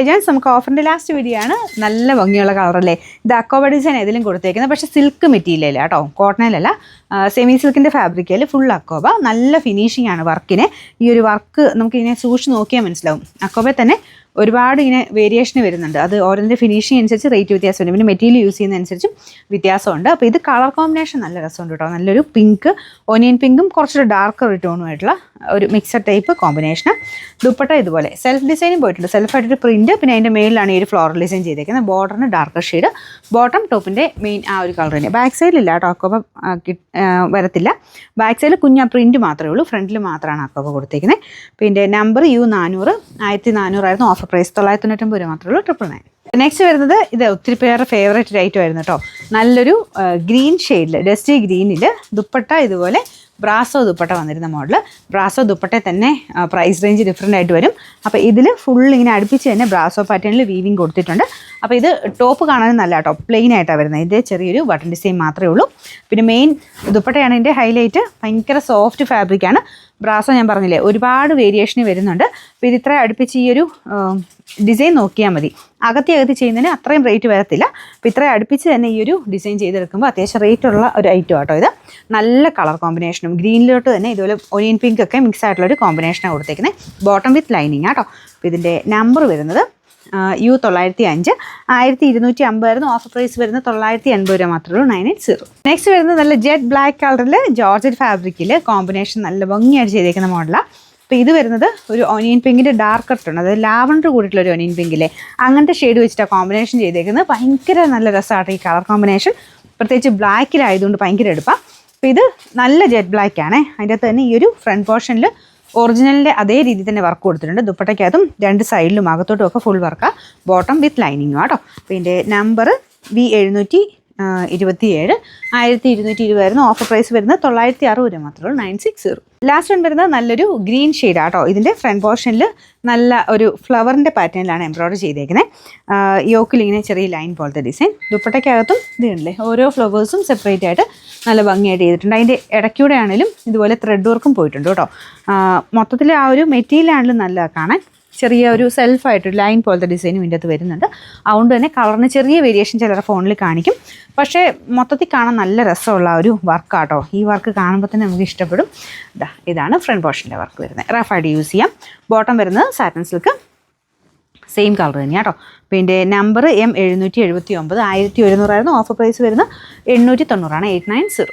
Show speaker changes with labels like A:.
A: ജാൻസ് നമുക്ക് ഓഫറിൻ്റെ last video ആണ്. നല്ല ഭംഗിയുള്ള കളറല്ലേ. ഇത് അക്കോബ ഡിസൈൻ ഏതിലും കൊടുത്തേക്കുന്നത്, പക്ഷേ സിൽക്ക് മെറ്റീരിയലല്ല കേട്ടോ, കോട്ടണിലല്ല, സെമി സിൽക്കിൻ്റെ ഫാബ്രിക്കയിൽ ഫുൾ അക്കോബ. നല്ല ഫിനിഷിംഗ് ആണ് വർക്കിന്. ഈ ഒരു വർക്ക് നമുക്കിങ്ങനെ സൂക്ഷിച്ച് നോക്കിയാൽ മനസ്സിലാവും. അക്കോബയിൽ തന്നെ ഒരുപാട് ഇങ്ങനെ വേരിയേഷൻ വരുന്നുണ്ട്. അത് ഓരോന്നിൻ്റെ ഫിനിഷിംഗ് അനുസരിച്ച് റേറ്റ് വ്യത്യാസമുണ്ട്. പിന്നെ മെറ്റീരിയൽ യൂസ് ചെയ്യുന്നതനുസരിച്ചും വ്യത്യാസമുണ്ട്. അപ്പോൾ ഇത് കളർ കോമ്പിനേഷൻ നല്ല രസമുണ്ട് കേട്ടോ. നല്ലൊരു പിങ്ക്, ഒനിയൻ പിങ്കും കുറച്ചൊരു ഡാർക്കർ ടോണുമായിട്ടുള്ള ഒരു മിക്സഡ് ടൈപ്പ് കോമ്പിനേഷൻ. ദുപ്പട്ട ഇതുപോലെ സെൽഫ് ഡിസൈനും പോയിട്ടുണ്ട്. സെൽഫായിട്ടൊരു പ്രിൻറ്റ്, പിന്നെ അതിൻ്റെ മേളിലാണ് ഈ ഒരു ഫ്ലോറൽ ഡിസൈൻ ചെയ്തേക്കുന്നത്. ബോർഡറിന് ഡാർക്കർ ഷെയ്ഡ്, ബോട്ടം ടോപ്പിൻ്റെ മെയിൻ ആ ഒരു കളർ തന്നെ. ബാക്ക് സൈഡിലില്ല കേട്ടോ, അക്കോബ വരത്തില്ല. ബാക്ക് സൈഡിൽ കുഞ്ഞ പ്രിൻറ്റ് മാത്രമേ ഉള്ളൂ, ഫ്രണ്ടിൽ മാത്രമാണ് അക്കോബ കൊടുത്തേക്കുന്നത്. പിന്നെ നമ്പർ U400, 1400 ആയിരുന്നു ഓഫർ പ്രൈസ്. 990 രൂപ മാത്രമേ ഉള്ളൂ. 999. നെക്സ്റ്റ് വരുന്നത് ഇത് ഒത്തിരി പേരുടെ ഫേവറേറ്റ് ഐറ്റം ആയിരുന്നു കേട്ടോ. നല്ലൊരു ഗ്രീൻ ഷെയ്ഡിൽ, ഡസ്റ്റി ഗ്രീനിൽ ദുപ്പട്ട ഇതുപോലെ ബ്രാസോ ദുപ്പട്ട വന്നിരുന്ന മോഡൽ. ബ്രാസോ ദുപ്പട്ടയിൽ തന്നെ പ്രൈസ് റേഞ്ച് ഡിഫറെൻ്റ് ആയിട്ട് വരും. അപ്പോൾ ഇതിൽ ഫുൾ ഇങ്ങനെ അടുപ്പിച്ച് തന്നെ ബ്രാസോ പാറ്റേണിൽ വീവിങ് കൊടുത്തിട്ടുണ്ട്. അപ്പോൾ ഇത് ടോപ്പ് കാണാനും നല്ല കേട്ടോ, പ്ലെയിൻ ആയിട്ടാണ് വരുന്നത്. ഇതിൻ്റെ ചെറിയൊരു ബട്ടൺ ഡിസൈൻ മാത്രമേ ഉള്ളൂ. പിന്നെ മെയിൻ ദുപ്പട്ടയാണ് ഇതിൻ്റെ ഹൈലൈറ്റ്. ഭയങ്കര സോഫ്റ്റ് ഫാബ്രിക്കാണ്. ബ്രാസോ ഞാൻ പറഞ്ഞില്ലേ, ഒരുപാട് വേരിയേഷന് വരുന്നുണ്ട്. അപ്പോൾ ഇത് ഇത്ര അടുപ്പിച്ച് ഈ ഒരു ഡിസൈൻ നോക്കിയാൽ മതി. അകത്തി ചെയ്യുന്നതിന് അത്രയും റേറ്റ് വരത്തില്ല. അപ്പോൾ ഇത്രയും അടുപ്പിച്ച് തന്നെ ഈ ഒരു ഡിസൈൻ ചെയ്തെടുക്കുമ്പോൾ അത്യാവശ്യം റേറ്റുള്ള ഒരു ഐറ്റം ആട്ടോ ഇത്. നല്ല കളർ കോമ്പിനേഷനും ഗ്രീനിലോട്ട് തന്നെ ഇതുപോലെ ഒനിയൻ പിങ്ക് ഒക്കെ മിക്സ് ആയിട്ടുള്ളൊരു കോമ്പിനേഷനാണ് കൊടുത്തേക്കുന്നത്. ബോട്ടം വിത്ത് ലൈനിങ് ആട്ടോ. അപ്പോൾ ഇതിൻ്റെ നമ്പർ വരുന്നത് U905, 1250 ആയിരുന്നു ഓഫർ പ്രൈസ് വരുന്നത്. 980 രൂപ മാത്രമേ ഉള്ളൂ. 980. നെക്സ്റ്റ് വരുന്നത് നല്ല ജെറ്റ് ബ്ലാക്ക് കളറിൽ ജോർജറ്റ് ഫാബ്രിക്കിൽ കോമ്പിനേഷൻ നല്ല ഭംഗിയായിട്ട് ചെയ്തേക്കുന്ന മോഡലാണ്. അപ്പോൾ ഇത് വരുന്നത് ഒരു ഒനിയൻ പിങ്കിൻ്റെ ഡാർക്ക് ടോൺ, അതായത് ലാവണ്ടർ കൂടിയിട്ടുള്ള ഒരു ഒനിയൻ പിങ്കില്ലേ, അങ്ങനത്തെ ഷെയ്ഡ് വെച്ചിട്ടാണ് കോമ്പിനേഷൻ ചെയ്തേക്കുന്നത്. ഭയങ്കര നല്ല രസമായിട്ട് ഈ കളർ കോമ്പിനേഷൻ, പ്രത്യേകിച്ച് ബ്ലാക്കിലായതുകൊണ്ട് ഭയങ്കര എടുപ്പാണ്. അപ്പോൾ ഇത് നല്ല ജെറ്റ് ബ്ലാക്ക് ആണ്. അതിൻ്റെ അകത്ത് തന്നെ ഈ ഒരു ഫ്രണ്ട് പോർഷനിൽ ഒറിജിനലിൻ്റെ അതേ രീതിയിൽ തന്നെ വർക്ക് കൊടുത്തിട്ടുണ്ട്. ദുപ്പട്ടയ്ക്കകത്തും രണ്ട് സൈഡിലും അകത്തോട്ടും ഒക്കെ ഫുൾ വർക്കാണ്. ബോട്ടം വിത്ത് ലൈനിങ്ങും ആട്ടോ. അപ്പോൾ ഇതിൻ്റെ നമ്പർ V727, 1220 ആയിരുന്നു ഓഫർ പ്രൈസ് വരുന്നത്. 960 രൂപ മാത്രമേ ഉള്ളൂ. 960. ലാസ്റ്റ് വൺ വരുന്നത് നല്ലൊരു ഗ്രീൻ ഷെയ്ഡ് ആട്ടോ. ഇതിൻ്റെ ഫ്രണ്ട് പോർഷനിൽ നല്ല ഒരു ഫ്ലവറിൻ്റെ പാറ്റേണിലാണ് എംബ്രോയ്ഡറി ചെയ്തേക്കുന്നത്. യോക്കിൽ ഇങ്ങനെ ചെറിയ ലൈൻ പോലത്തെ ഡിസൈൻ. ദുപ്പട്ടയ്ക്കകത്തും ഇതുണ്ടല്ലേ, ഓരോ ഫ്ലവേഴ്സും സെപ്പറേറ്റ് ആയിട്ട് നല്ല ഭംഗിയായിട്ട് ചെയ്തിട്ടുണ്ട്. അതിൻ്റെ ഇടയ്ക്കൂടെ ആണെങ്കിലും ഇതുപോലെ ത്രെഡ് വർക്കും പോയിട്ടുണ്ട് കേട്ടോ. മൊത്തത്തിൽ ആ ഒരു മെറ്റീരിയലാണെങ്കിലും നല്ല കാണാൻ. ചെറിയ ഒരു സെൽഫായിട്ട് ലൈൻ പോലത്തെ ഡിസൈനും ഇതിൻ്റെ അകത്ത് വരുന്നുണ്ട്. അതുകൊണ്ട് തന്നെ കളറിന് ചെറിയ വേരിയേഷൻ ചിലർ ഫോണിൽ കാണിക്കും, പക്ഷേ മൊത്തത്തിൽ കാണാൻ നല്ല രസമുള്ള ഒരു വർക്കാട്ടോ. ഈ വർക്ക് കാണുമ്പോൾ തന്നെ നമുക്ക് ഇഷ്ടപ്പെടും. ഇതാണ് ഫ്രണ്ട് പോർഷൻ്റെ വർക്ക് വരുന്നത്. റഫായിട്ട് യൂസ് ചെയ്യാം. ബോട്ടം വരുന്നത് സാറ്റൻ സിൽക്ക്, സെയിം കളർ തന്നെയാണ് കേട്ടോ. പിന്നെ നമ്പർ M779, 1100 ആയിരുന്നു ഓഫർ പ്രൈസ് വരുന്നത്. 890 ആണ്. 890.